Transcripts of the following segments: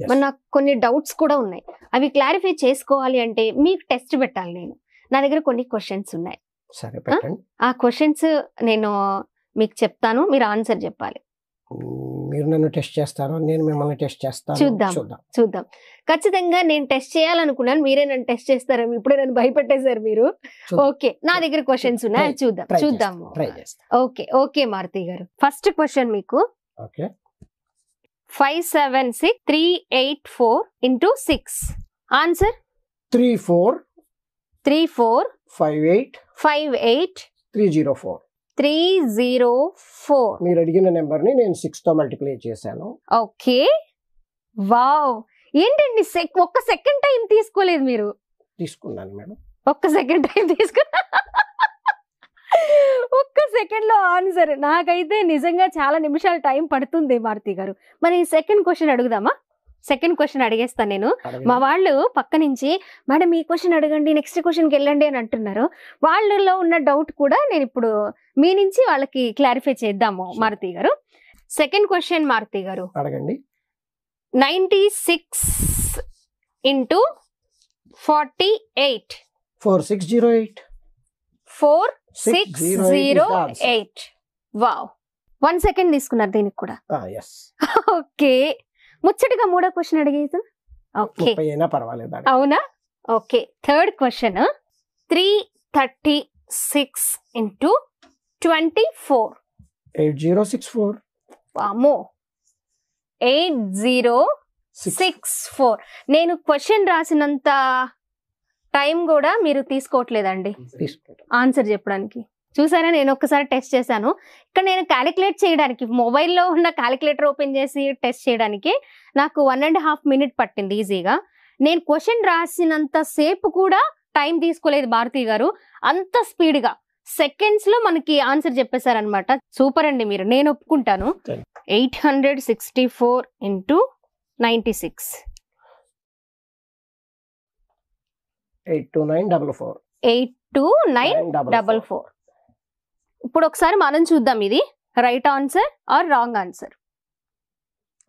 మరి నాకు కొన్ని డౌట్స్ కూడా ఉన్నాయి. అవి క్లారిఫై చేసుకోవాలి అంటే మీకు టెస్ట్ పెట్టాలి. నేను నా దగ్గర కొన్ని క్వశ్చన్స్ ఉన్నాయి. సరే పెట్టండి. ఆ క్వశ్చన్స్ నేను మీకు చెప్తాను, మీరు ఆన్సర్ చెప్పాలి. మీరు నన్ను టెస్ట్ చేస్తారో నేను మిమ్మల్ని టెస్ట్ చేస్తాను? చూద్దాం. ఖచ్చితంగా నేను టెస్ట్ చేయాలనుకున్నాను, మీరే నన్ను టెస్ట్ చేస్తారో. ఇప్పుడే నన్ను భయపెట్టేశారు మీరు. ఓకే, నా దగ్గర క్వశ్చన్స్ ఉన్నాయి, చూద్దాం. ఓకే మారుతి గారు, ఫస్ట్ క్వశ్చన్ మీకు 576,384 into 6. ఆన్సర్ 3458304. మీరు అడిగిన నెంబర్ ని నేను 6 తో మల్టిప్లై చేశాను. Okay, wow. ఏంటండి ఒక్క సెకండ్ టైం తీసుకోలేదు మీరు? తీసుకున్నాను మేడం. ఒక్క సెకండ్ టైం ఒక్క సెకండ్ లో ఆన్సర్. నాకైతే నిజంగా చాలా నిమిషాలు టైం పడుతుంది మారుతి గారు. మరి సెకండ్ క్వశ్చన్ అడుగుదామా? సెకండ్ క్వశ్చన్ అడిగేస్తాను నేను. మా వాళ్ళు పక్క నుంచి మేడం ఈ క్వశ్చన్ అడగండి, నెక్స్ట్ క్వశ్చన్కి వెళ్ళండి అని అంటున్నారు. వాళ్ళలో ఉన్న డౌట్ కూడా నేను ఇప్పుడు మీ నుంచి వాళ్ళకి క్లారిఫై చేద్దాము మారుతి గారు. సెకండ్ క్వశ్చన్ మారుతి గారు అడగండి. 96 into 48. 4608. 4608. వావ్, 1 సెకండ్ తీసుకున్నారు దీనికి కూడా. ఓకే, ముచ్చటగా మూడో క్వశ్చన్ అడిగేది. ఓకే, అవునా? Okay, third question 336 into 24. 8064. వామో, 8064. నేను క్వశ్చన్ రాసినంత టైం కూడా మీరు తీసుకోవట్లేదండి ఆన్సర్ చెప్పడానికి. చూసారా, నేను ఒక్కసారి టెస్ట్ చేశాను. ఇక్కడ నేను క్యాలిక్యులేట్ చేయడానికి మొబైల్లో ఉన్న క్యాలిక్యులేటర్ ఓపెన్ చేసి టెస్ట్ చేయడానికి నాకు 1.5 minute పట్టింది ఈజీగా. నేను క్వశ్చన్ రాసినంత సేపు కూడా టైం తీసుకోలేదు భారతి గారు. అంత స్పీడ్గా సెకండ్స్ లో మనకి ఆన్సర్ చెప్పేశారనమాట. సూపర్ అండి మీరు, నేను ఒప్పుకుంటాను. 864 into 96. 82944. 82944. ఇప్పుడు ఒకసారి మనం చూద్దాం, ఇది right answer or wrong answer.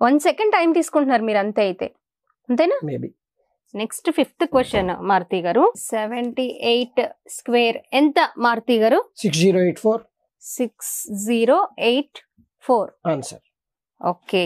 1 second time తీసుకుంటున్నారు మీరు అంతే అయితే, అంతేనా? నెక్స్ట్ ఫిఫ్త్ క్వశ్చన్ మారుతి గారు. 78 square ఎంత మారుతి గారు? 6084. 6084 ఆన్సర్. ఓకే,